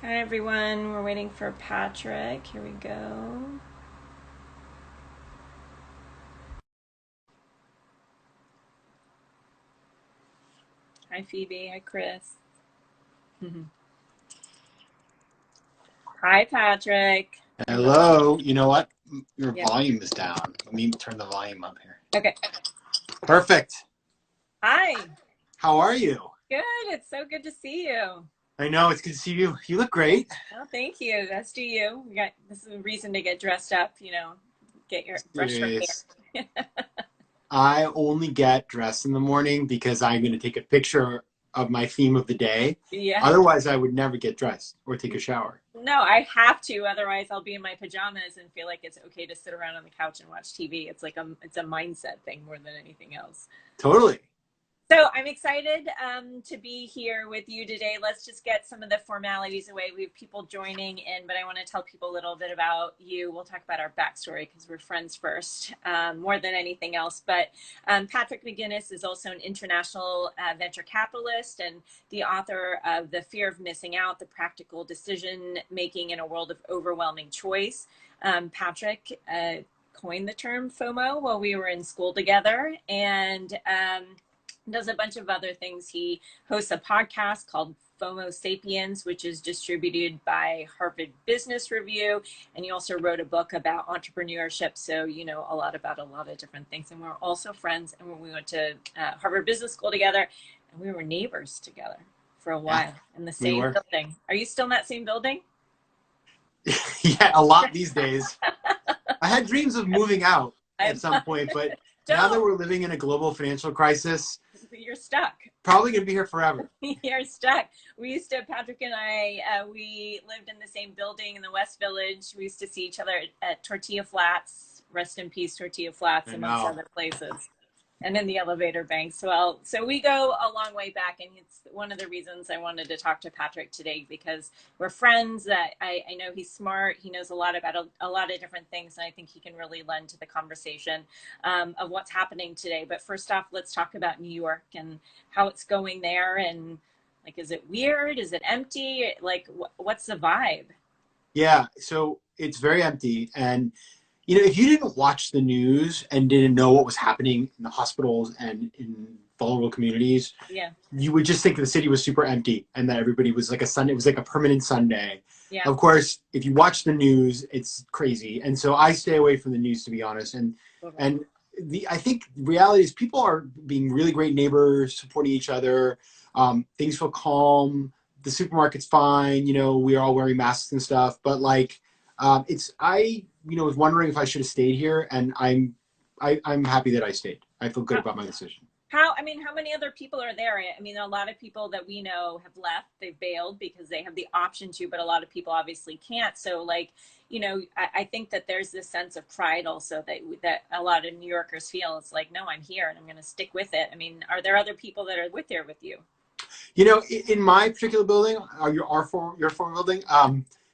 Hi everyone, we're waiting for Patrick. Here we go. Hi Phoebe, hi Chris. Hi Patrick. We're both. Hello. You know what? Your Yep. volume is down. Let me turn the volume up here. Okay. Perfect. Hi. How are you? Good. It's so good to see you. I know it's good to see you. You look great. Oh, thank you. That's to you. We got this is a reason to get dressed up, get your brush your Serious. hair. I only get dressed in the morning because I'm going to take a picture of my theme of the day. Yeah. Otherwise, I would never get dressed or take a shower. No, I have to, otherwise I'll be in my pajamas and feel like it's okay to sit around on the couch and watch TV. It's a mindset thing more than anything else. Totally. So I'm excited to be here with you today. Let's just get some of the formalities away. We have people joining in, but I want to tell people a little bit about you. We'll talk about our backstory because we're friends first, more than anything else. But Patrick McGinnis is also an international venture capitalist and the author of The Fear of Missing Out, The Practical Decision Making in a World of Overwhelming Choice. Patrick coined the term FOMO while we were in school together, and does a bunch of other things. He hosts a podcast called FOMO Sapiens, which is distributed by Harvard Business Review. And he also wrote a book about entrepreneurship. So, you know, a lot about a lot of different things. And we're also friends. And when we went to Harvard Business School together, and we were neighbors together for a Yeah, while in the we same were. building. Are you still in that same building? Yeah, a lot these days. I had dreams of moving out at I some point, but now that don't. we're living in a global financial crisis, You're stuck. probably going to be here forever. You're stuck. We used to, Patrick and I, we lived in the same building in the West Village. We used to see each other at Tortilla Flats, rest in peace, Tortilla Flats, I amongst know. other places, and in the elevator banks. Well, so we go a long way back, and it's one of the reasons I wanted to talk to Patrick today because we're friends. That I know he's smart. He knows a lot about a lot of different things, and I think he can really lend to the conversation of what's happening today. But first off, let's talk about New York and how it's going there, and like, is it weird? Is it empty? Like, what's the vibe? Yeah, so it's very empty. And, you know, if you didn't watch the news and didn't know what was happening in the hospitals and in vulnerable communities, Yeah, you would just think the city was super empty and that everybody was like a Sunday, it was like a permanent Sunday. yeah. Of course, if you watch the news, it's crazy. And so I stay away from the news, to be honest. Okay. And I think reality is people are being really great neighbors, supporting each other. Things feel calm. The supermarket's fine. You know, we are all wearing masks and stuff. But like, was wondering if I should have stayed here, and I'm happy that I stayed. I feel good How, about my decision. I mean, how many other people are there? I mean, a lot of people that we know have left, they've bailed because they have the option to, but a lot of people obviously can't. So, like, I think that there's this sense of pride also that a lot of New Yorkers feel. It's like, no, I'm here and I'm going to stick with it. I mean, are there other people that are with there with you? You know, in my particular building, your former building,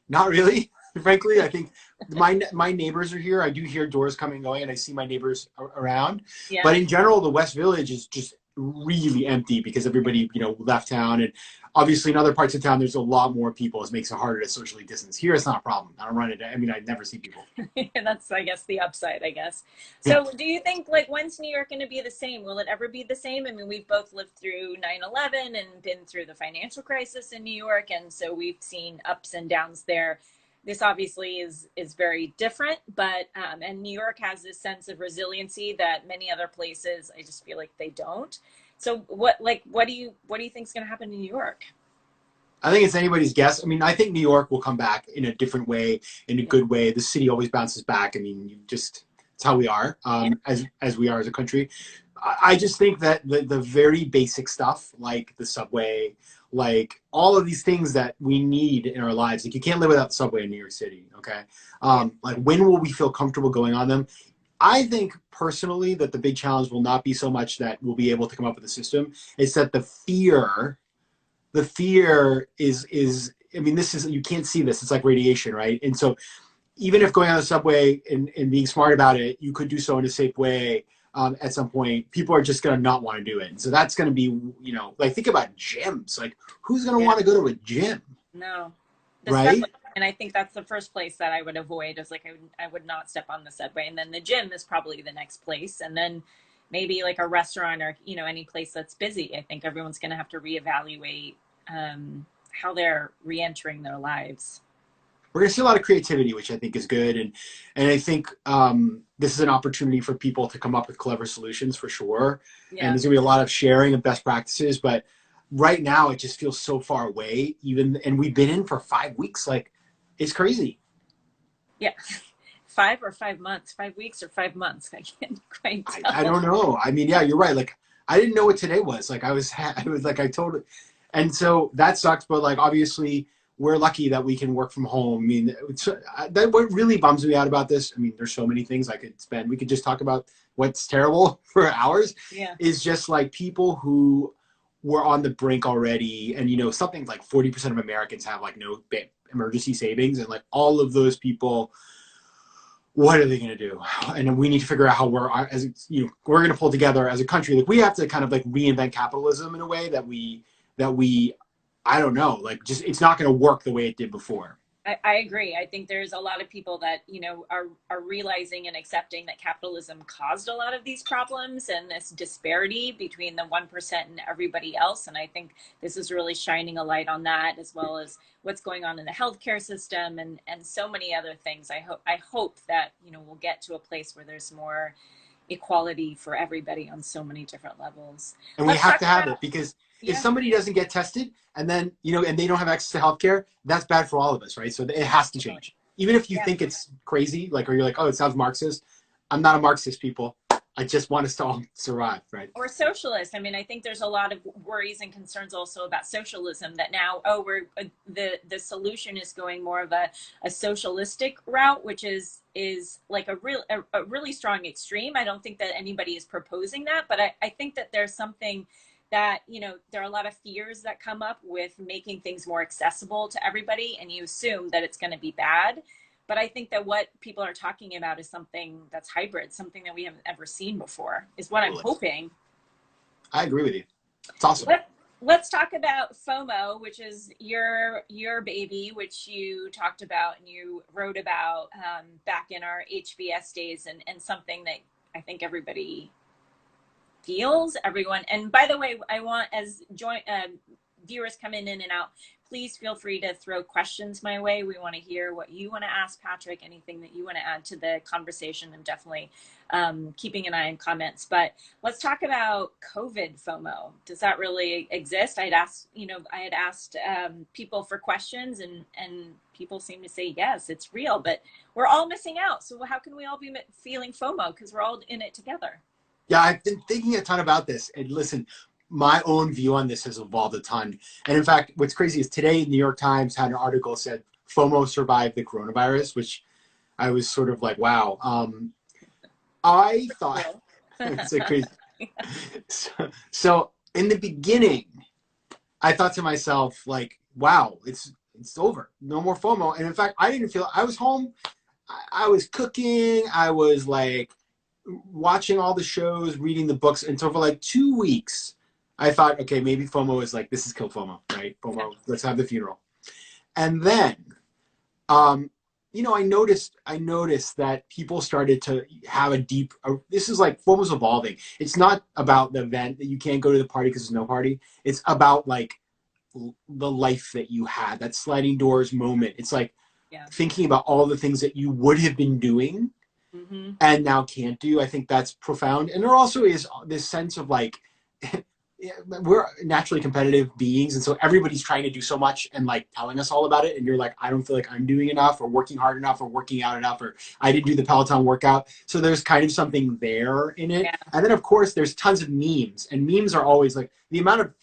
not really. Frankly, I think my neighbors are here. I do hear doors coming and going, and I see my neighbors around. Yeah. But in general, the West Village is just really empty because everybody, left town. And obviously, in other parts of town, there's a lot more people. It makes it harder to socially distance. Here, it's not a problem. I don't run into. I mean, I never see people. That's, I guess, the upside, I guess. Yeah. So do you think, like, when's New York going to be the same? Will it ever be the same? I mean, we've both lived through 9/11 and been through the financial crisis in New York, and so we've seen ups and downs there. This obviously is very different, but and New York has this sense of resiliency that many other places, I just feel like they don't. So what do you think is going to happen in New York? I think it's anybody's guess. I mean, I think New York will come back in a different way, in a Yeah. good way. The city always bounces back. I mean, it's how we are, Yeah. as we are as a country. I just think that the very basic stuff, like the subway, like all of these things that we need in our lives, like you can't live without the subway in New York City. Okay, Yeah. like when will we feel comfortable going on them? I think personally that the big challenge will not be so much that we'll be able to come up with a system. It's that the fear is I mean, this is, you can't see this, it's like radiation, right? And so even if going on the subway and being smart about it, you could do so in a safe way. At some point people are just going to not want to do it, and so that's going to be, like, think about gyms. Like, who's going to Yeah. want to go to a gym? No. the right? subway. And I think that's the first place that I would avoid, is like I would not step on the subway. And then the gym is probably the next place. And then maybe like a restaurant, or, you know, any place that's busy. I think everyone's going to have to reevaluate how they're re-entering their lives. We're going to see a lot of creativity, which I think is good. And I think this is an opportunity for people to come up with clever solutions for sure. And Yeah. there's going to be a lot of sharing of best practices. But right now, it just feels so far away. And we've been in for 5 weeks. Like, it's crazy. Yeah. 5 or 5 months, 5 weeks or 5 months. I can't quite I tell. don't know. I mean, yeah, you're right. Like, I didn't know what today was. Like, I was like, I told it. And so that sucks. But like, obviously, we're lucky that we can work from home. I mean, that what really bums me out about this. I mean, there's so many things I could spend. We could just talk about what's terrible for hours. Yeah. Is just like people who were on the brink already, and you know, something like 40% of Americans have like no emergency savings, and like all of those people, what are they going to do? And we need to figure out how we're going to pull together as a country. Like, we have to kind of like reinvent capitalism in a way that we I don't know, like, just it's not going to work the way it did before. I agree. I think there's a lot of people that, you know, are realizing and accepting that capitalism caused a lot of these problems and this disparity between the 1% and everybody else. And I think this is really shining a light on that, as well as what's going on in the healthcare system and so many other things. I hope that, you know, we'll get to a place where there's more equality for everybody on so many different levels. And we Let's have talk to have about, it, because if yeah, somebody doesn't get tested and then, you know, and they don't have access to healthcare, that's bad for all of us, right? So it has to change. Even if you yeah. think it's crazy, like, or you're like, oh, it sounds Marxist. I'm not a Marxist, people. I just want us to all survive, right? Or socialist. I mean, I think there's a lot of worries and concerns also about socialism, that now, oh, we're the solution is going more of a socialistic route, which is like a really strong extreme. I don't think that anybody is proposing that, but I think that there's something that, you know, there are a lot of fears that come up with making things more accessible to everybody, and you assume that it's going to be bad. But I think that what people are talking about is something that's hybrid, something that we haven't ever seen before, is what I'm Totally. hoping. I agree with you. It's awesome. Let's talk about FOMO, which is your baby, which you talked about and you wrote about back in our HBS days, and something that I think everybody feels, everyone. And by the way, I want, as joint viewers come in and out, please feel free to throw questions my way. We want to hear what you want to ask Patrick, anything that you want to add to the conversation. I'm definitely keeping an eye on comments. But let's talk about COVID FOMO. Does that really exist? I had asked people for questions, and people seem to say yes, it's real, but we're all missing out. So how can we all be feeling FOMO? Because we're all in it together. Yeah, I've been thinking a ton about this. And listen, my own view on this has evolved a ton. And in fact, what's crazy is today, New York Times had an article said FOMO survived the coronavirus, which I was sort of like, wow. I thought Cool. it's like crazy. So in the beginning, I thought to myself, like, wow, it's over. No more FOMO. And in fact, I didn't feel, I was home. I was cooking. I was like watching all the shows, reading the books. And so for like 2 weeks, I thought, okay, maybe FOMO is like, this is kill FOMO, right? FOMO, let's have the funeral. And then, you know, I noticed that people started to have this is like FOMO's evolving. It's not about the event that you can't go to the party because there's no party. It's about like the life that you had, that sliding doors moment. It's like Yeah. thinking about all the things that you would have been doing and now can't do. I think that's profound. And there also is this sense of like, we're naturally competitive beings. And so everybody's trying to do so much and like telling us all about it. And you're like, I don't feel like I'm doing enough or working hard enough or working out enough, or I didn't do the Peloton workout. So there's kind of something there in it. Yeah. And then of course there's tons of memes, and memes are always like the amount of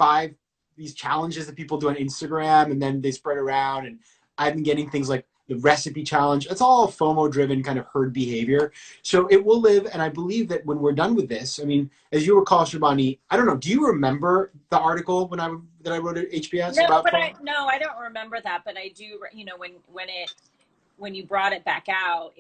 these challenges that people do on Instagram and then they spread around. And I've been getting things like the recipe challenge. It's all FOMO driven kind of herd behavior. So it will live. And I believe that when we're done with this, I mean, as you recall, Shibani, I don't know, do you remember the article that I wrote at HBS No, about but FOMO? I don't remember that, but I do, you know, when you brought it back out,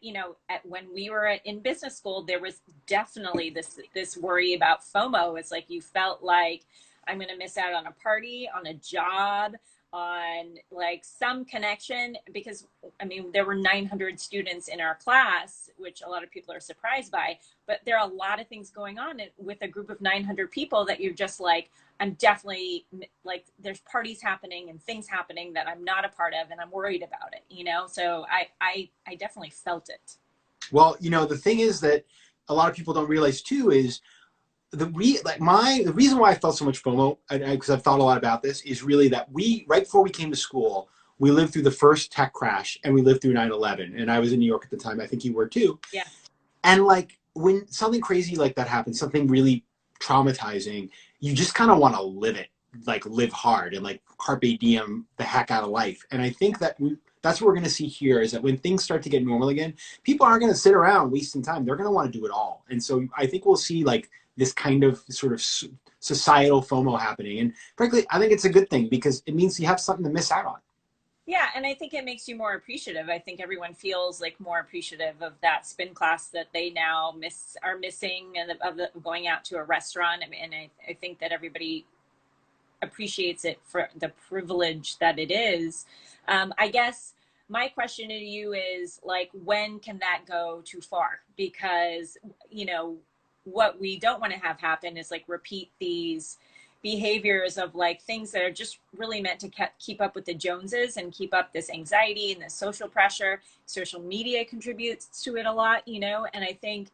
you know, when we were in business school, there was definitely this worry about FOMO. It's like you felt like, I'm going to miss out on a party, on a job, on like some connection, because I mean, there were 900 students in our class, which a lot of people are surprised by, but there are a lot of things going on with a group of 900 people that you're just like, I'm definitely like, there's parties happening and things happening that I'm not a part of, and I'm worried about it, you know? So I definitely felt it. Well, you know, the thing is that a lot of people don't realize too is the reason why I felt so much FOMO, because I've thought a lot about this, is really that right before we came to school, we lived through the first tech crash and we lived through 9/11. And I was in New York at the time. I think you were too. Yeah. And like when something crazy like that happens, something really traumatizing, you just kind of want to live it, like live hard and like carpe diem the heck out of life. And I think that that's what we're going to see here is that when things start to get normal again, people aren't going to sit around wasting time. They're going to want to do it all. And so I think we'll see like this kind of sort of societal FOMO happening. And frankly, I think it's a good thing because it means you have something to miss out on. Yeah, and I think it makes you more appreciative. I think everyone feels like more appreciative of that spin class that they now are missing, and of going out to a restaurant. I mean, and I think that everybody appreciates it for the privilege that it is. I guess my question to you is like, when can that go too far? Because, you know, what we don't want to have happen is like repeat these behaviors of like things that are just really meant to keep up with the Joneses and keep up this anxiety and this social pressure. Social media contributes to it a lot, you know, and I think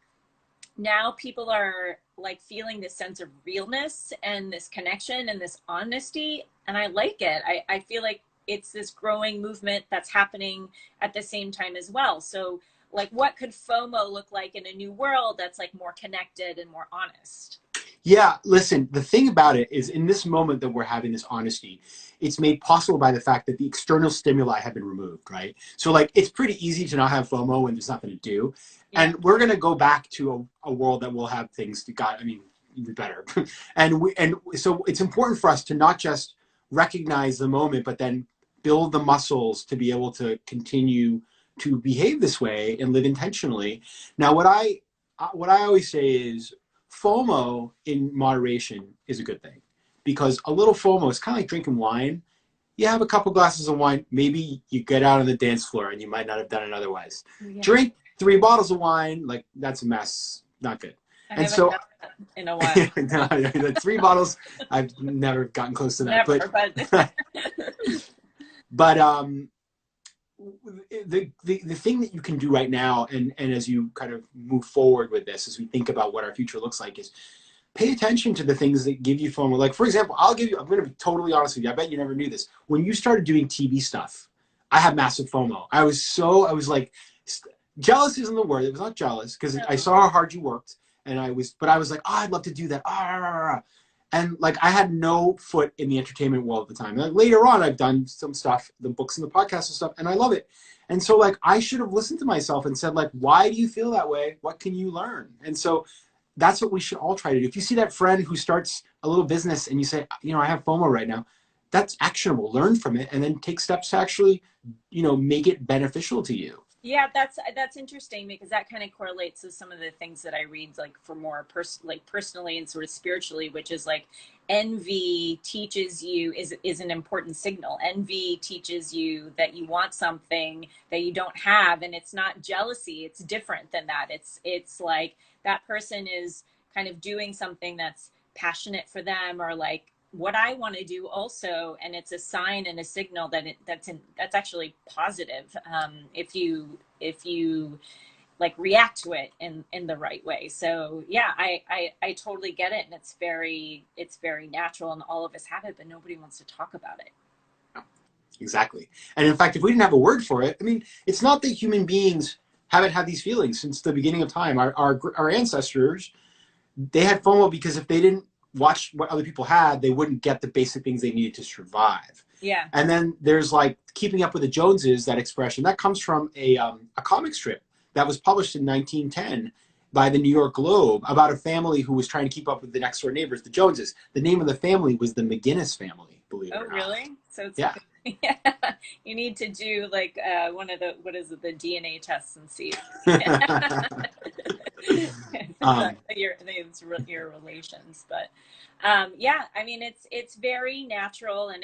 now people are like feeling this sense of realness and this connection and this honesty. And I like it. I feel like it's this growing movement that's happening at the same time as well. So like, what could FOMO look like in a new world that's like more connected and more honest? Yeah, listen, the thing about it is in this moment that we're having this honesty, it's made possible by the fact that the external stimuli have been removed, right? So like it's pretty easy to not have FOMO when there's nothing to do. Yeah. And we're going to go back to a world that will have things to God, I mean, even better. and so it's important for us to not just recognize the moment, but then build the muscles to be able to continue to behave this way and live intentionally. Now, what I always say is FOMO in moderation is a good thing, because a little FOMO is kind of like drinking wine. You have a couple glasses of wine, maybe you get out on the dance floor and you might not have done it otherwise. Yeah. Drink 3 bottles of wine, like that's a mess, not good. I and so in a while. No, 3 bottles, I've never gotten close to that. Never, but the thing that you can do right now, and as you kind of move forward with this, as we think about what our future looks like, is pay attention to the things that give you FOMO. Like, for example, I'm going to be totally honest with you. I bet you never knew this. When you started doing TV stuff, I had massive FOMO. I was like, jealous isn't the word. It was not jealous because I saw how hard you worked, and I was like, oh, I'd love to do that. And like, I had no foot in the entertainment world at the time. Like, later on, I've done some stuff, the books and the podcasts and stuff, and I love it. And so like, I should have listened to myself and said like, why do you feel that way? What can you learn? And so that's what we should all try to do. If you see that friend who starts a little business and you say, you know, I have FOMO right now, that's actionable. Learn from it and then take steps to actually, you know, make it beneficial to you. Yeah, that's interesting, because that kind of correlates with some of the things that I read, like for more personally and sort of spiritually, which is like envy teaches you is an important signal. Envy teaches you that you want something that you don't have, and it's not jealousy. It's different than that. It's like that person is kind of doing something that's passionate for them, or like what I want to do also, and it's a sign and a signal that that's actually positive, if you like react to it in the right way. So yeah, I totally get it, and it's very natural, and all of us have it, but nobody wants to talk about it. Exactly. And in fact, if we didn't have a word for it, I mean, it's not that human beings haven't had these feelings since the beginning of time. Our ancestors, they had FOMO because if they didn't watch what other people had, they wouldn't get the basic things they needed to survive. Yeah. And then there's like keeping up with the Joneses, that expression, that comes from a comic strip that was published in 1910 by the New York Globe about a family who was trying to keep up with the next door neighbors, the Joneses. The name of the family was the McGinnis family, believe it or not. Oh, really? So it's yeah. Yeah. You need to do like one of the, what is it, the DNA tests and see. Um, your relations, but yeah, I mean, it's very natural, and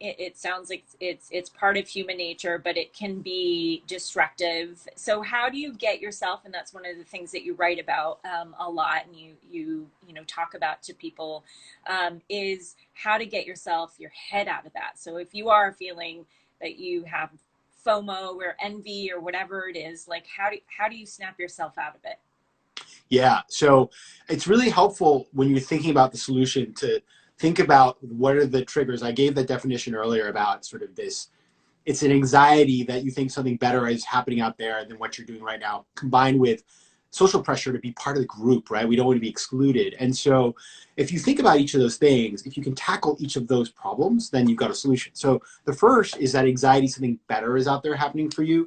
it sounds like it's part of human nature, but it can be destructive. So how do you get yourself, and that's one of the things that you write about a lot, and you know talk about to people, is how to get your head out of that. So if you are feeling that you have FOMO or envy or whatever it is, like how do you snap yourself out of it? Yeah. So it's really helpful when you're thinking about the solution to think about what are the triggers. I gave the definition earlier about sort of this. It's an anxiety that you think something better is happening out there than what you're doing right now, combined with social pressure to be part of the group, right? We don't want to be excluded. And so if you think about each of those things, if you can tackle each of those problems, then you've got a solution. So the first is that anxiety, something better is out there happening for you.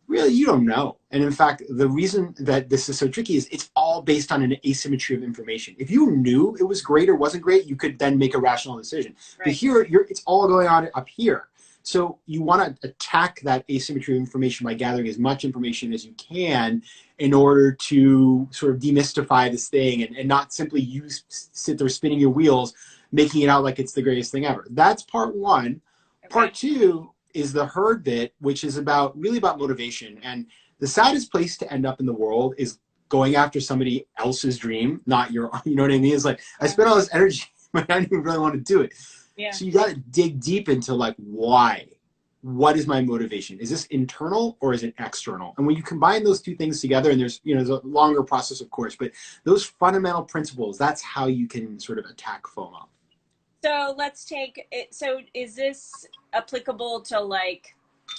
Really, you don't know. And in fact, the reason that this is so tricky is it's all based on an asymmetry of information. If you knew it was great or wasn't great, you could then make a rational decision. Right. But here, it's all going on up here. So you want to attack that asymmetry of information by gathering as much information as you can in order to sort of demystify this thing and not simply sit there spinning your wheels, making it out like it's the greatest thing ever. That's part one. Okay. Part two is the herd bit, which is really about motivation. And the saddest place to end up in the world is going after somebody else's dream, not your, you know what I mean? It's like, I spent all this energy, but I didn't even really want to do it. Yeah. So you got to dig deep into like, why? What is my motivation? Is this internal or is it external? And when you combine those two things together, and there's a longer process, of course, but those fundamental principles, that's how you can sort of attack FOMO. So let's take it. So is this applicable to like,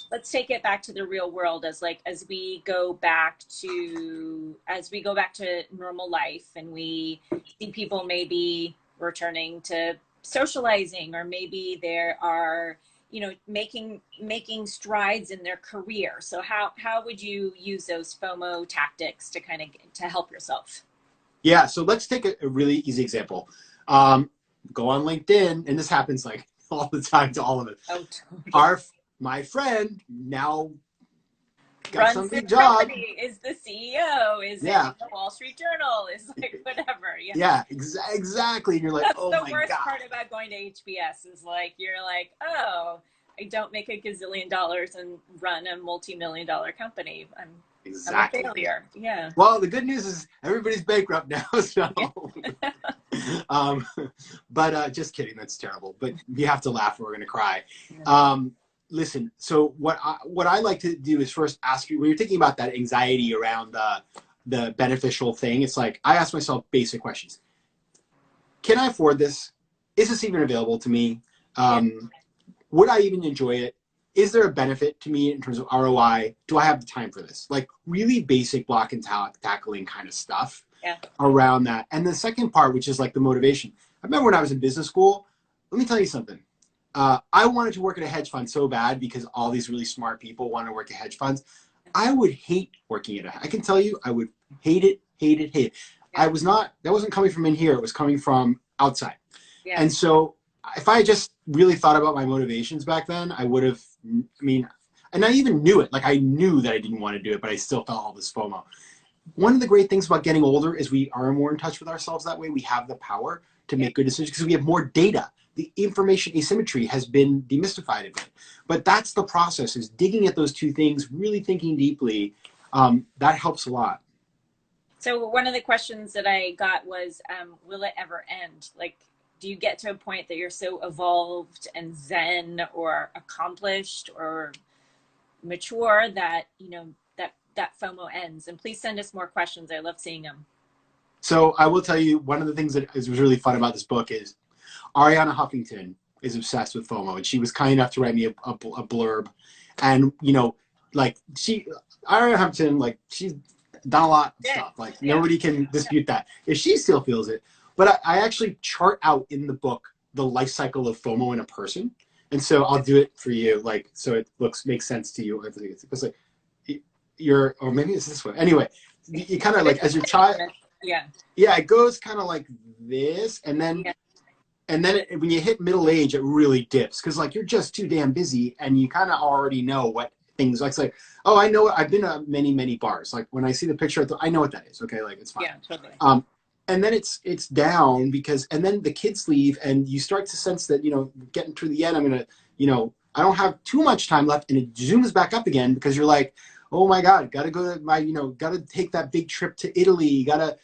let's take it back to the real world as we go back to normal life, and we see people maybe returning to socializing, or maybe there are, making strides in their career. So how would you use those FOMO tactics to kind of to help yourself? Yeah. So let's take a really easy example. Go on LinkedIn, and this happens like all the time to all of us. Oh, totally. My friend now got some big job. Company, is the CEO, is in the Wall Street Journal, is like whatever. Yeah, exactly. And you're like, oh my God. That's the worst part about going to HBS is like, you're like, oh, I don't make $1 gazillion and run a multi-million-dollar company. I'm a failure. Yeah. Well, the good news is everybody's bankrupt now. So, but just kidding. That's terrible. But you have to laugh or we're gonna cry. Listen. So what I like to do is first ask you, when you're thinking about that anxiety around the beneficial thing. It's like I ask myself basic questions. Can I afford this? Is this even available to me? Would I even enjoy it? Is there a benefit to me in terms of ROI? Do I have the time for this? Like really basic block and tackling kind of stuff around that. And the second part, which is like the motivation. I remember when I was in business school, let me tell you something. I wanted to work at a hedge fund so bad because all these really smart people want to work at hedge funds. I would hate working at I can tell you, I would hate it. Yeah. That wasn't coming from in here. It was coming from outside. Yeah. And so if I just really thought about my motivations back then, I would have, and I even knew it. Like I knew that I didn't want to do it, but I still felt all this FOMO. One of the great things about getting older is we are more in touch with ourselves that way. We have the power to make good decisions because we have more data. The information asymmetry has been demystified a bit. But that's the process, is digging at those two things, really thinking deeply. That helps a lot. So one of the questions that I got was, will it ever end? Like, do you get to a point that you're so evolved and zen or accomplished or mature that, that FOMO ends? And please send us more questions. I love seeing them. So I will tell you, one of the things that was really fun about this book is Ariana Huffington is obsessed with FOMO, and she was kind enough to write me a blurb. And, Ariana Huffington, like, she's done a lot of stuff. Like, nobody can dispute that. If she still feels it. But I actually chart out in the book the life cycle of FOMO in a person. And so I'll do it for you, like, so it makes sense to you. It's like, or maybe it's this way. Anyway, you kind of like, as your child. Yeah, it goes kind of like this, and then when you hit middle age, it really dips because like you're just too damn busy, and you kind of already know what things. Like, oh, I know, I've been to many bars. Like when I see the picture, I know what that is. Okay, like it's fine. Yeah, totally. And then it's down because, and then the kids leave, and you start to sense that, you know, getting to the end, I'm gonna, you know, I don't have too much time left, and it zooms back up again because you're like, oh my God, gotta go to my, you know, gotta take that big trip to Italy, gotta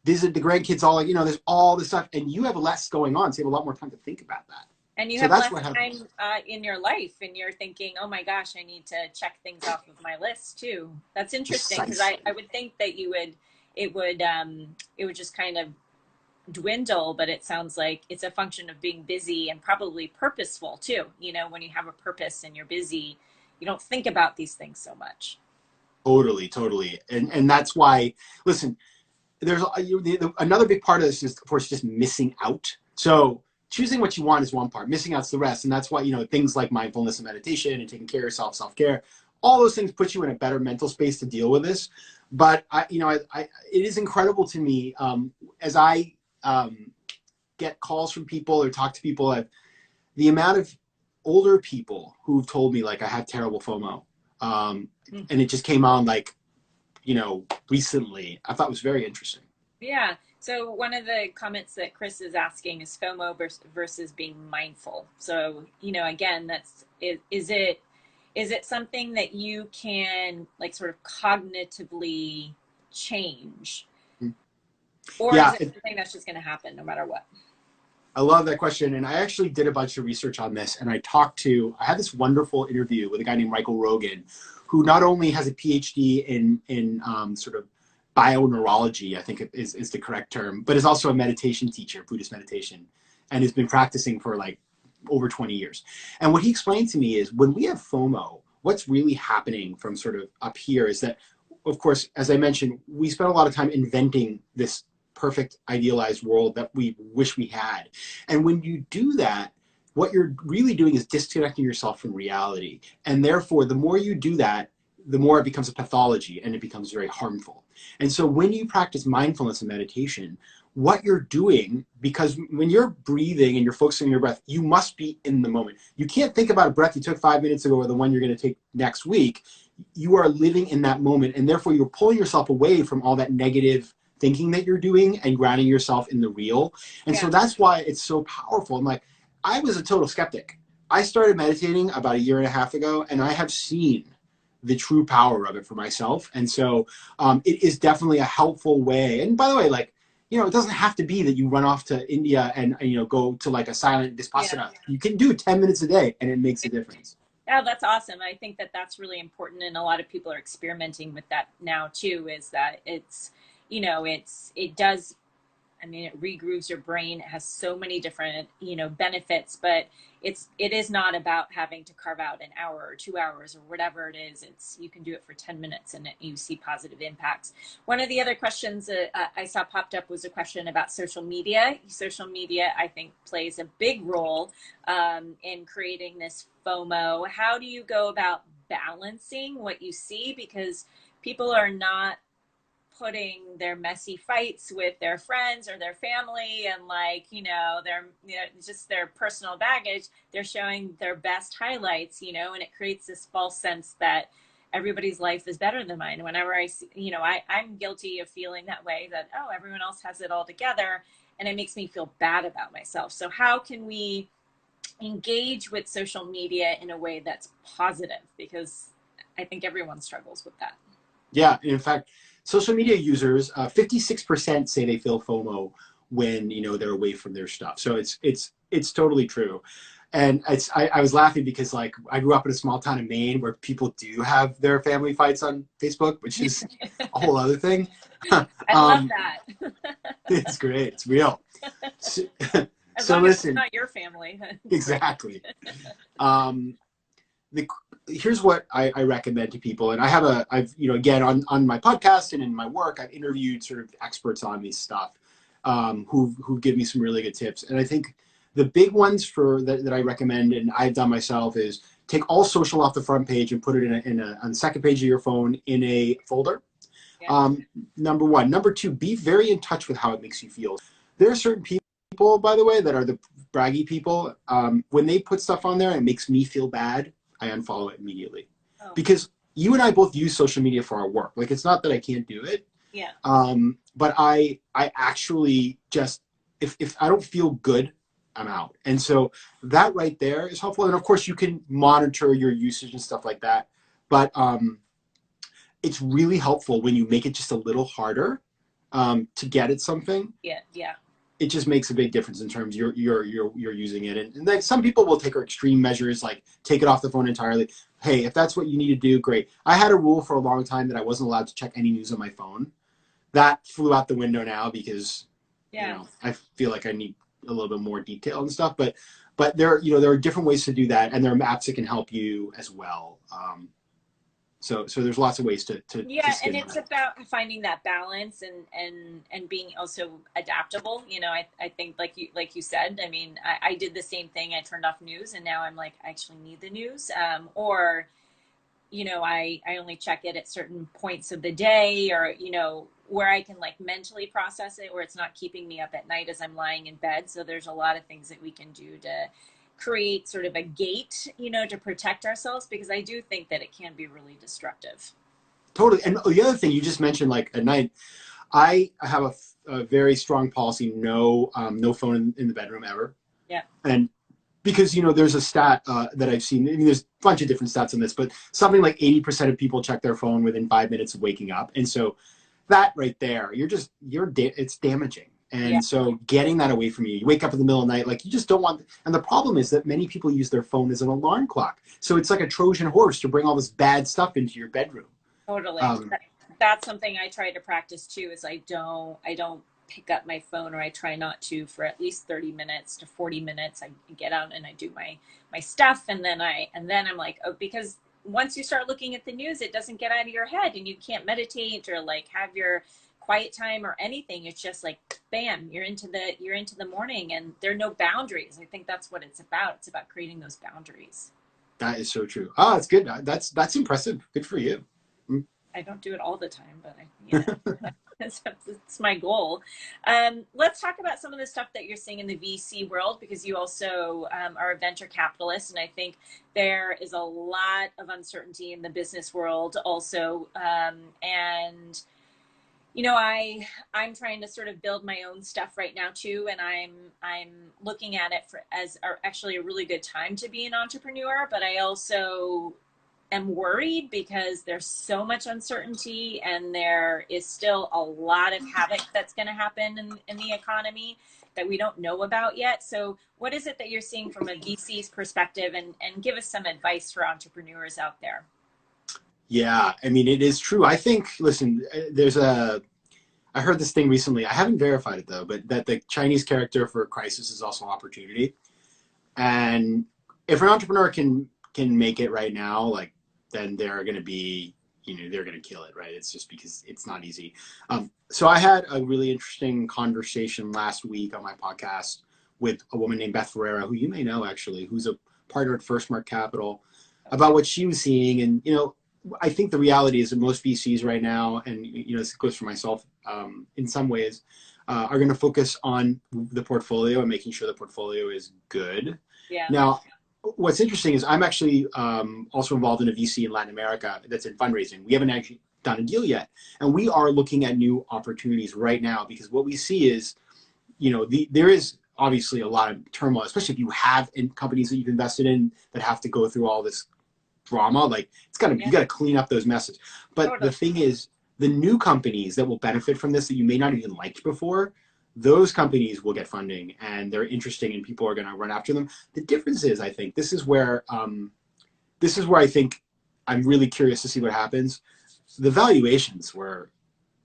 visit the grandkids, all, like, you know, there's all this stuff, and you have less going on, so you have a lot more time to think about that. And you So have that's less what time happens. in your life, and you're thinking, oh my gosh, I need to check things off of my list too. That's interesting, because I Precisely. would think that it would just kind of dwindle, but it sounds like it's a function of being busy and probably purposeful too. You know, when you have a purpose and you're busy, you don't think about these things so much. Totally. And that's why, listen, there's another big part of this is, of course, just missing out. So choosing what you want is one part, missing out's the rest. And that's why, you know, things like mindfulness and meditation and taking care of yourself, self-care, all those things put you in a better mental space to deal with this. But it is incredible to me, as I get calls from people or talk to people, the amount of older people who've told me, like, I have terrible FOMO. And it just came on, like, you know, recently. I thought it was very interesting. Yeah. So one of the comments that Chris is asking is FOMO versus being mindful. So, you know, again, is it something that you can like sort of cognitively change, or is Yeah, it something that's just going to happen no matter what? I love that question. And I actually did a bunch of research on this. And I had this wonderful interview with a guy named Michael Rogan, who not only has a PhD in sort of bioneurology, I think is the correct term, but is also a meditation teacher, Buddhist meditation, and has been practicing for like over 20 years. And what he explained to me is, when we have FOMO, what's really happening from sort of up here is that, of course, as I mentioned, we spend a lot of time inventing this perfect idealized world that we wish we had. And when you do that, what you're really doing is disconnecting yourself from reality. And therefore, the more you do that, the more it becomes a pathology and it becomes very harmful. And so when you practice mindfulness and meditation, what you're doing, because when you're breathing and you're focusing on your breath, you must be in the moment. You can't think about a breath you took 5 minutes ago or the one you're going to take next week. You are living in that moment, and therefore you're pulling yourself away from all that negative thinking that you're doing and grounding yourself in the real. And so Yeah. that's why it's so powerful. I'm like, I was a total skeptic. I started meditating about a year and a half ago, and I have seen the true power of it for myself. And so it is definitely a helpful way. And by the way, like, you know, it doesn't have to be that you run off to India and you know, go to like a silent Yeah. Vipassana. You can do 10 minutes a day and it makes a difference. Yeah, that's awesome. I think that that's really important, and a lot of people are experimenting with that now too. Is that it's, you know, it does. I mean, it regrooves your brain. It has so many different, you know, benefits, but it is not about having to carve out an hour or 2 hours or whatever it is. It's, you can do it for 10 minutes and you see positive impacts. One of the other questions that I saw popped up was a question about social media. Social media, I think, plays a big role in creating this FOMO. How do you go about balancing what you see? Because people are not putting their messy fights with their friends or their family and, like, you know, their, you know, just their personal baggage. They're showing their best highlights, you know, and it creates this false sense that everybody's life is better than mine. Whenever I see, you know, I'm guilty of feeling that way, that, oh, everyone else has it all together, and it makes me feel bad about myself. So how can we engage with social media in a way that's positive? Because I think everyone struggles with that. Yeah. In fact, social media users, 56% say they feel FOMO when, you know, they're away from their stuff. So it's totally true. And I was laughing because, like, I grew up in a small town in Maine where people do have their family fights on Facebook, which is a whole other thing. I love that. It's great. It's real. So, As so long as it's listen, not your family. exactly. Um, Here's what I recommend to people. And I've, you know, again, on my podcast and in my work, I've interviewed sort of experts on this stuff, who give me some really good tips. And I think the big ones that I recommend, and I've done myself, is take all social off the front page and put it on the second page of your phone in a folder. Yeah. Number one. Number two, be very in touch with how it makes you feel. There are certain people, by the way, that are the braggy people. When they put stuff on there and it makes me feel bad, I unfollow it immediately. Oh, because you and I both use social media for our work. Like, it's not that I can't do it. yeah. But I actually just, if I don't feel good, I'm out. And so that right there is helpful. And of course you can monitor your usage and stuff like that. But it's really helpful when you make it just a little harder to get at something. Yeah. Yeah. It just makes a big difference in terms you're using it. And then some people will take extreme measures, like take it off the phone entirely. Hey, if that's what you need to do, great. I had a rule for a long time that I wasn't allowed to check any news on my phone. That flew out the window now because Yeah. I feel like I need a little bit more detail and stuff. But there are different ways to do that, and there are apps that can help you as well. So there's lots of ways to Yeah, and skin it's that. about finding that balance and being also adaptable. I think like you said, I mean, I did the same thing. I turned off news, and now I'm like, I actually need the news. Or I only check it at certain points of the day, or where I can like mentally process it, where it's not keeping me up at night as I'm lying in bed. So there's a lot of things that we can do to create sort of a gate, to protect ourselves, because I do think that it can be really destructive. Totally. And the other thing you just mentioned, like at night, I have a very strong policy: no phone in the bedroom ever. Yeah. And because there's a stat that I've seen. I mean, there's a bunch of different stats on this, but something like 80% of people check their phone within 5 minutes of waking up, and so that right there, it's damaging. Yeah. And so getting that away from you, you wake up in the middle of the night, like you just don't want. And the problem is that many people use their phone as an alarm clock, so it's like a Trojan horse to bring all this bad stuff into your bedroom. Totally. Um, That's something I try to practice too, is I don't pick up my phone, or I try not to, for at least 30 minutes to 40 minutes. I get out and I do my stuff, and then I'm like, oh, because once you start looking at the news, it doesn't get out of your head, and you can't meditate or like have your quiet time or anything. It's just like bam, you're into the morning, and there are no boundaries. I think that's what it's about. It's about creating those boundaries. that is so true. Oh, that's good. That's impressive. Good for you. Mm. I don't do it all the time, but it's my goal. Let's talk about some of the stuff that you're seeing in the VC world, because you also are a venture capitalist, and I think there is a lot of uncertainty in the business world also. And I'm trying to sort of build my own stuff right now too, and I'm looking at it as actually a really good time to be an entrepreneur, but I also am worried because there's so much uncertainty, and there is still a lot of havoc that's going to happen in the economy that we don't know about yet. So what is it that you're seeing from a VC's perspective, and give us some advice for entrepreneurs out there? Yeah, I mean, it is true. I think, listen, I heard this thing recently. I haven't verified it though, but that the Chinese character for crisis is also opportunity. And if an entrepreneur can make it right now, like, then they're going to be, they're going to kill it, right? It's just because it's not easy. So I had a really interesting conversation last week on my podcast with a woman named Beth Ferreira, who you may know actually, who's a partner at First Mark Capital, about what she was seeing. And I think the reality is that most VCs right now, and this goes for myself in some ways, are going to focus on the portfolio and making sure the portfolio is good. Yeah. Now, what's interesting is I'm actually also involved in a VC in Latin America that's in fundraising. We haven't actually done a deal yet, and we are looking at new opportunities right now, because what we see is, there is obviously a lot of turmoil, especially if you have in companies that you've invested in that have to go through all this drama. Like, you got to clean up those messes. But Totally. the thing is, the new companies that will benefit from this that you may not even liked before, those companies will get funding, and they're interesting, and people are going to run after them. The difference is, I think this is where I think I'm really curious to see what happens. The valuations were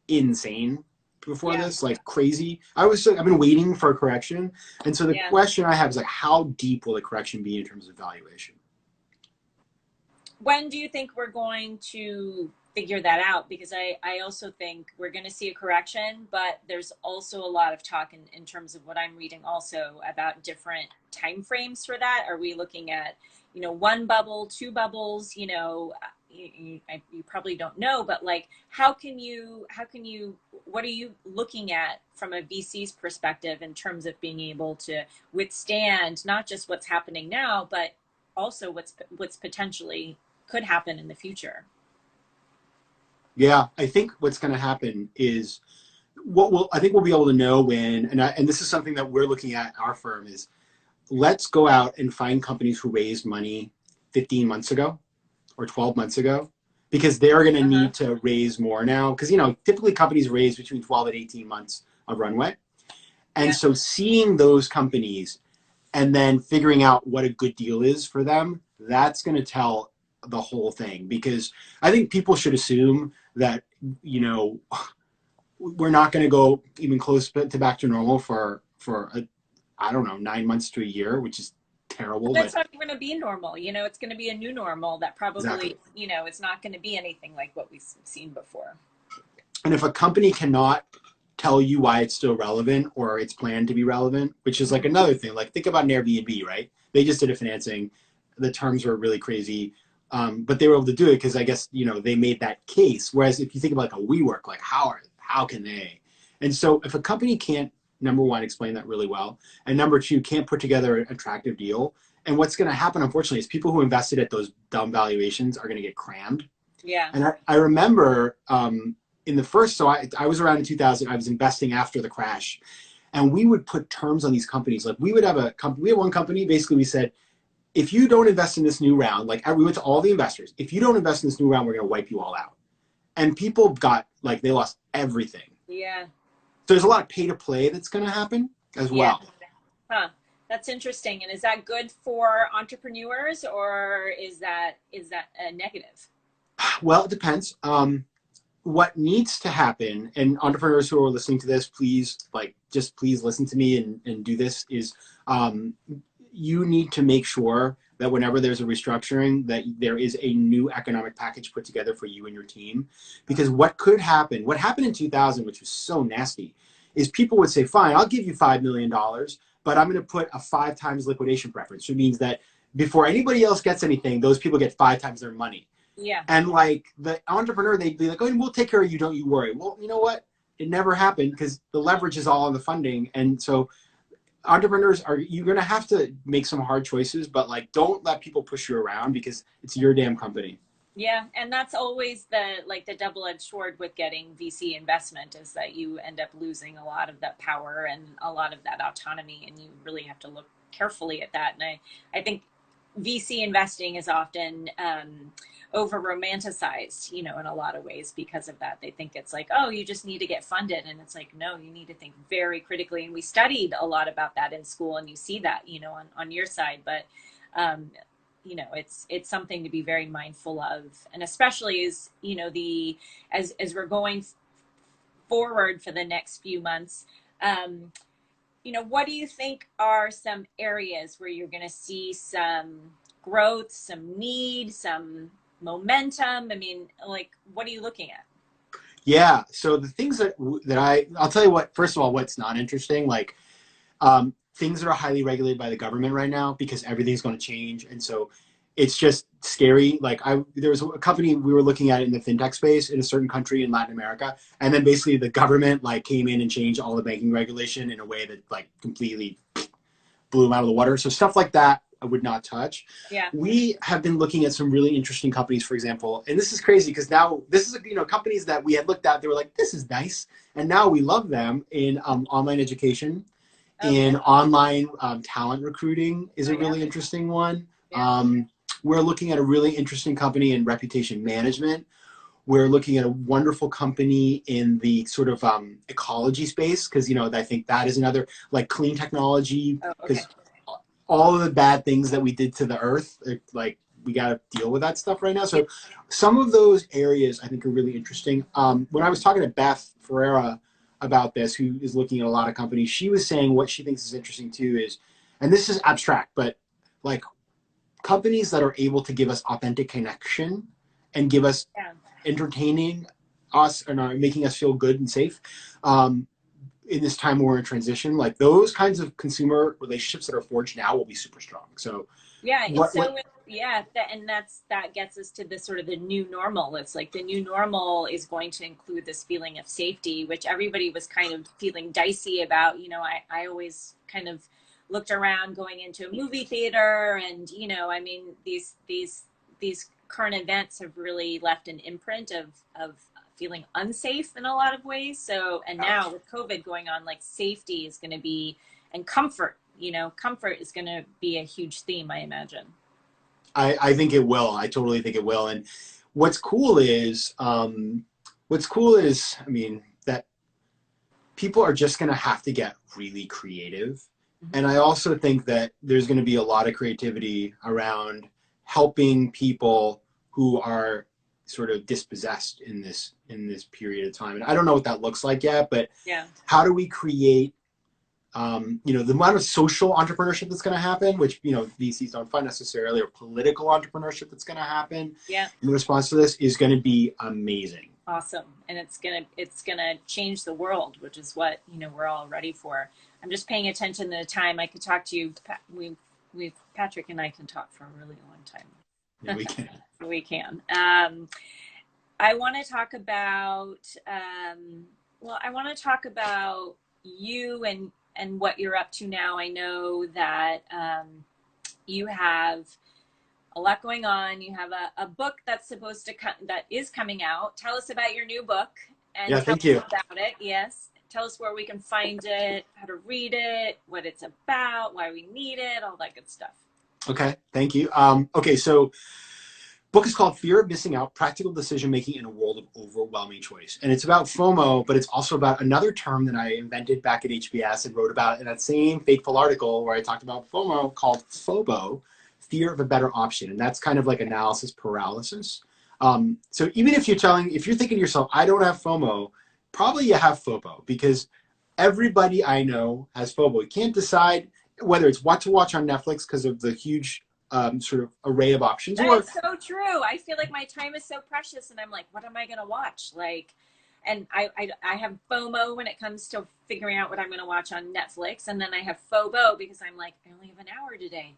insane before this, like crazy. I've been waiting for a correction, and so the question I have is, like, how deep will the correction be in terms of valuation? When do you think we're going to figure that out? Because I also think we're going to see a correction, but there's also a lot of talk in terms of what I'm reading also about different time frames for that. Are we looking at, one bubble, two bubbles? You probably don't know, but like, what are you looking at from a VC's perspective in terms of being able to withstand not just what's happening now, but also what's potentially could happen in the future. Yeah, I think what's going to happen is I think we'll be able to know when, and this is something that we're looking at our firm is let's go out and find companies who raised money 15 months ago or 12 months ago, because they're going to need to raise more now. Because, typically companies raise between 12 and 18 months of runway. And so seeing those companies and then figuring out what a good deal is for them, that's going to tell the whole thing. Because I think people should assume that, we're not going to go even close to back to normal for I don't know, 9 months to a year, which is terrible. That's not going to be normal. It's going to be a new normal that probably, exactly. It's not going to be anything like what we've seen before. And if a company cannot tell you why it's still relevant or it's planned to be relevant, which is like another thing, like think about an Airbnb, right? They just did a financing. The terms were really crazy. But they were able to do it because I guess, they made that case. Whereas if you think about like a WeWork, like how can they? And so if a company can't, number one, explain that really well, and number two, can't put together an attractive deal, and what's going to happen, unfortunately, is people who invested at those dumb valuations are going to get crammed. Yeah. And I remember in the first, so I was around in 2000, I was investing after the crash, and we would put terms on these companies. Like we would have we had one company, basically we said, if you don't invest in this new round, like we went to all the investors, if you don't invest in this new round, we're going to wipe you all out. And people got, like, they lost everything. Yeah. So there's a lot of pay to play that's going to happen as well. Huh. That's interesting. And is that good for entrepreneurs, or is that a negative? Well, it depends. What needs to happen, and entrepreneurs who are listening to this, please, please listen to me and do this, is you need to make sure that whenever there's a restructuring, that there is a new economic package put together for you and your team. Because what happened in 2000, which was so nasty, is people would say, fine, I'll give you $5 million, but I'm going to put a 5 times liquidation preference, which means that before anybody else gets anything, those people get 5 times their money. Yeah. And like the entrepreneur, they'd be like, oh, we'll take care of you, don't you worry. Well, you know what? It never happened because the leverage is all on the funding. And so entrepreneurs you're going to have to make some hard choices, but like, don't let people push you around because it's your damn company. Yeah. And that's always the double-edged sword with getting VC investment, is that you end up losing a lot of that power and a lot of that autonomy. And you really have to look carefully at that. And I think VC investing is often over romanticized, in a lot of ways because of that. They think it's like, oh, you just need to get funded. And it's like, no, you need to think very critically. And we studied a lot about that in school, and you see that, on your side. But, it's something to be very mindful of. And especially as, as we're going forward for the next few months, what do you think are some areas where you're going to see some growth, some need, some momentum? I mean, like, what are you looking at? Yeah. So the things that I'll tell you what, first of all, what's not interesting, like things that are highly regulated by the government right now, because everything's going to change. And so it's just scary. Like there was a company we were looking at in the fintech space in a certain country in Latin America. And then basically the government came in and changed all the banking regulation in a way that completely blew them out of the water. So stuff like that, I would not touch. Yeah. We have been looking at some really interesting companies, for example, and this is crazy because now this is, companies that we had looked at, they were like, this is nice. And now we love them in online education, in online talent recruiting is a really interesting one. Yeah. We're looking at a really interesting company in reputation management. We're looking at a wonderful company in the sort of ecology space because, I think that is another clean technology, because all of the bad things that we did to the earth, we got to deal with that stuff right now. So some of those areas I think are really interesting. When I was talking to Beth Ferreira about this, who is looking at a lot of companies, she was saying what she thinks is interesting too is, and this is abstract, but companies that are able to give us authentic connection and give us entertaining us and are making us feel good and safe in this time where we're in transition, those kinds of consumer relationships that are forged now will be super strong. So that gets us to the sort of the new normal. It's like the new normal is going to include this feeling of safety, which everybody was kind of feeling dicey about. I always kind of looked around going into a movie theater and, these current events have really left an imprint of feeling unsafe in a lot of ways. So, and now with COVID going on, like safety is going to be, and comfort, you know, comfort is going to be a huge theme, I imagine. I think it will. I totally think it will. And what's cool is, I mean, that people are just going to have to get really creative. Mm-hmm. And I also think that there's going to be a lot of creativity around helping people who are sort of dispossessed in this period of time. And I don't know what that looks like yet, but yeah, how do we create, you know, the amount of social entrepreneurship that's going to happen, which, you know, VCs don't fund necessarily, or political entrepreneurship that's going to happen in response to this is going to be amazing. Awesome. And it's gonna change the world, which is what, you know, we're all ready for. I'm just paying attention to the time. I could talk to you. Patrick and I can talk for a really long time. Yeah, we can. We can. I want to talk about, I want to talk about you and what you're up to now. I know that you have a lot going on. You have a book that's that is coming out. Tell us about your new book and tell us about it. Yes. Tell us where we can find it, how to read it, what it's about, why we need it, all that good stuff. Okay. Thank you. Okay. So book is called Fear of Missing Out, Practical Decision-Making in a World of Overwhelming Choice. And it's about FOMO, but it's also about another term that I invented back at HBS and wrote about in that same fateful article where I talked about FOMO, called FOBO, Fear of a Better Option. And that's kind of like analysis paralysis. So even if you're thinking to yourself, I don't have FOMO, probably you have FOBO, because everybody I know has FOBO. You can't decide whether it's what to watch on Netflix because of the huge sort of array of options. That's so true. I feel like my time is so precious, and I'm like, what am I going to watch? Like, and I have FOMO when it comes to figuring out what I'm going to watch on Netflix, and then I have FOBO because I'm like, I only have an hour today.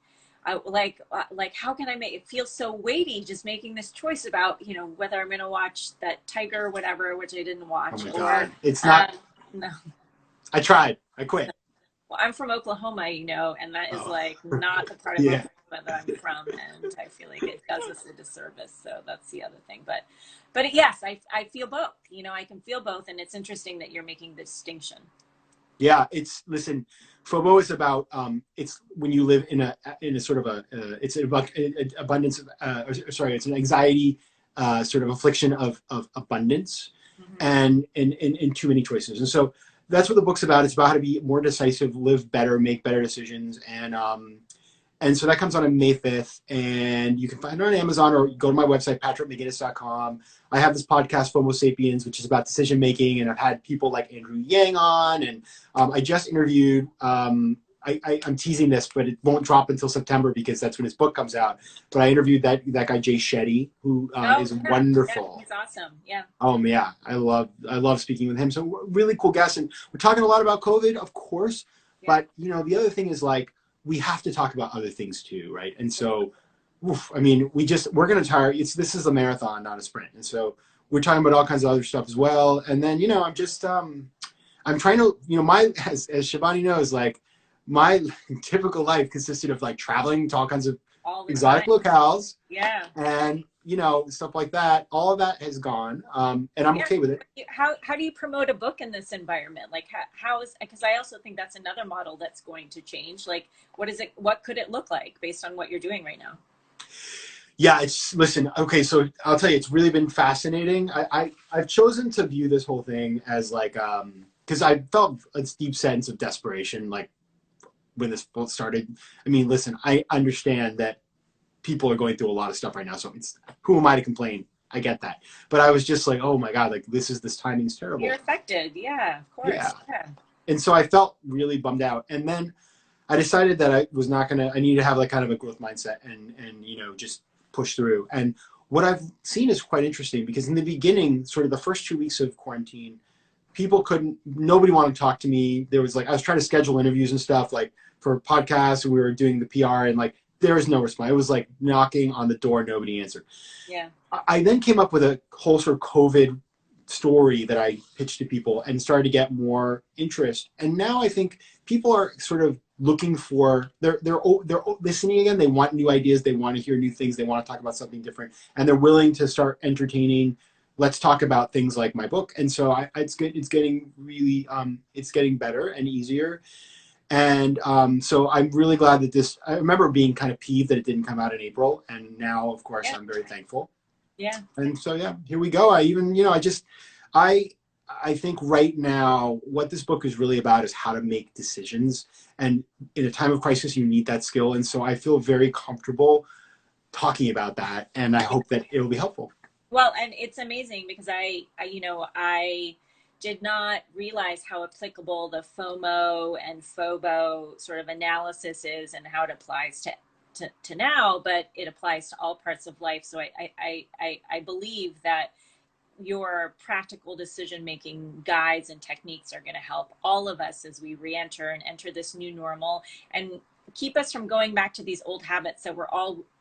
Like how can I make it feel so weighty just making this choice about, you know, whether I'm going to watch that Tiger or whatever, which I didn't watch. Oh my God. It's not. No. I tried. I quit. Well, I'm from Oklahoma, you know, and that is like not the part of Oklahoma that I'm from, and I feel like it does us a disservice. So that's the other thing. But yes, I feel both. You know, I can feel both, and it's interesting that you're making the distinction. Yeah, listen, FOMO is about it's when you live in a sort of it's an abundance of it's an anxiety sort of affliction of abundance, mm-hmm. and in too many choices. And so that's what the book's about. It's about how to be more decisive, live better, make better decisions. And so that comes out on May 5th, and you can find it on Amazon or go to my website, patrickmcginnis.com. I have this podcast, FOMO Sapiens, which is about decision-making, and I've had people like Andrew Yang on, and I just interviewed, I'm teasing this, but it won't drop until September because that's when his book comes out. But I interviewed that guy, Jay Shetty, who is wonderful. Yeah, he's awesome. Yeah. Oh, yeah. I love speaking with him. So really cool guest. And we're talking a lot about COVID, of course. Yeah. But, you know, the other thing is like, we have to talk about other things too, right? And so, I mean, we're going to tire. This is a marathon, not a sprint. And so we're talking about all kinds of other stuff as well. And then, you know, I'm just, I'm trying to, you know, as Shibani knows, like, my typical life consisted of like traveling to all kinds of exotic locales. Yeah. And, you know, stuff like that. All of that has gone. And I'm okay with it. How do you promote a book in this environment? Like because I also think that's another model that's going to change. Like, what could it look like based on what you're doing right now? Yeah, listen, okay, so I'll tell you, it's really been fascinating. I've chosen to view this whole thing as like, because I felt a deep sense of desperation, like, when this both started. I mean, listen, I understand that people are going through a lot of stuff right now, so who am I to complain? I get that. But I was just like, oh my God, like this timing's terrible. You're affected. Yeah, of course. Yeah. And so I felt really bummed out. And then I decided that I needed to have like kind of a growth mindset and, you know, just push through. And what I've seen is quite interesting because in the beginning, sort of the first 2 weeks of quarantine, nobody wanted to talk to me. There was like, I was trying to schedule interviews and stuff like for podcasts, and we were doing the PR, and like, there was no response. It was like knocking on the door, nobody answered. Yeah. I then came up with a whole sort of COVID story that I pitched to people and started to get more interest. And now I think people are sort of looking for, they're listening again. They want new ideas. They want to hear new things. They want to talk about something different, and they're willing to start entertaining. Let's talk about things like my book. And so it's good. It's getting really, it's getting better and easier. And so I'm really glad that this, I remember being kind of peeved that it didn't come out in April. And now, of course, Yeah. I'm very thankful. Yeah. And so, yeah, here we go. I even, I, I think right now what this book is really about is how to make decisions. And in a time of crisis, you need that skill. And so I feel very comfortable talking about that. And I hope that it will be helpful. Well, and it's amazing because I did not realize how applicable the FOMO and FOBO sort of analysis is and how it applies to now, but it applies to all parts of life. So I believe that your practical decision-making guides and techniques are going to help all of us as we re-enter and enter this new normal and keep us from going back to these old habits that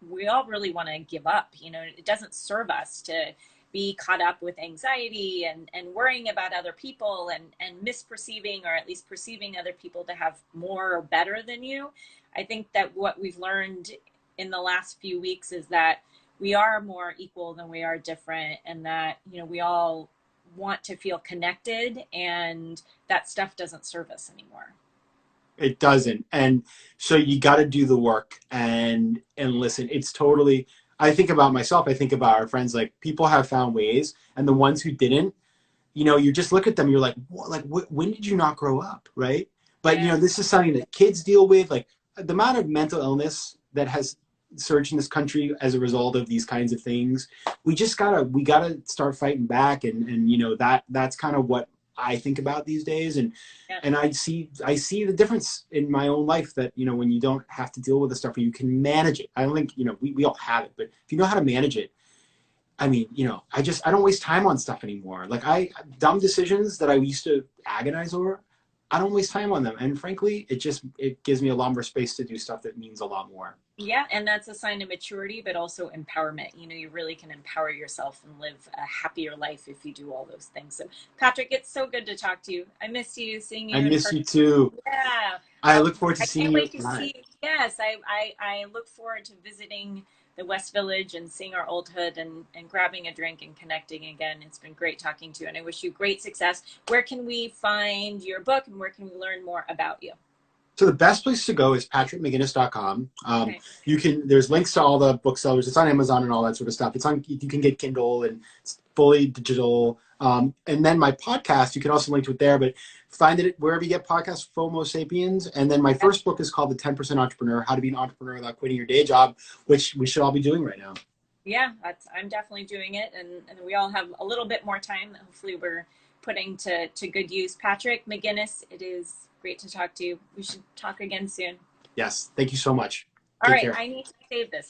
we all really want to give up. It doesn't serve us to be caught up with anxiety and worrying about other people and misperceiving, or at least perceiving other people to have more or better than you. I think that what we've learned in the last few weeks is that we are more equal than we are different, and that, we all want to feel connected, and that stuff doesn't serve us anymore. It doesn't. And so you got to do the work and listen. It's totally, I think about myself. I think about our friends, like people have found ways, and the ones who didn't, you just look at them, you're like, what, like, when did you not grow up? Right. But, Yeah. this is something that kids deal with, like the amount of mental illness that has surged in this country as a result of these kinds of things. We gotta start fighting back. And that's kind of what I think about these days. And Yeah. and I see the difference in my own life that, when you don't have to deal with the stuff, or you can manage it. I don't think, we all have it, but if you know how to manage it, I mean, I don't waste time on stuff anymore. Like dumb decisions that I used to agonize over, I don't waste time on them. And frankly, it gives me a lot more space to do stuff that means a lot more. Yeah, and that's a sign of maturity, but also empowerment. You really can empower yourself and live a happier life if you do all those things. So, Patrick, it's so good to talk to you. I miss you, seeing I you in miss person. you too. Yeah. I look forward to I seeing can't you wait to live. see. Yes, I look forward to visiting the West Village and seeing our old hood and grabbing a drink and connecting again. It's been great talking to you, and I wish you great success. Where can we find your book, and where can we learn more about you? So the best place to go is patrickmcginnis.com. Okay. There's links to all the booksellers. It's on Amazon and all that sort of stuff. You can get Kindle, and it's fully digital. And then my podcast, you can also link to it there, but find it wherever you get podcasts, FOMO Sapiens. And then my first book is called The 10% Entrepreneur, How to Be an Entrepreneur Without Quitting Your Day Job, which we should all be doing right now. Yeah, I'm definitely doing it, and we all have a little bit more time that hopefully we're putting to good use. Patrick McGinnis, it is great to talk to you. We should talk again soon. Yes. Thank you so much. All Take right, care. I need to save this.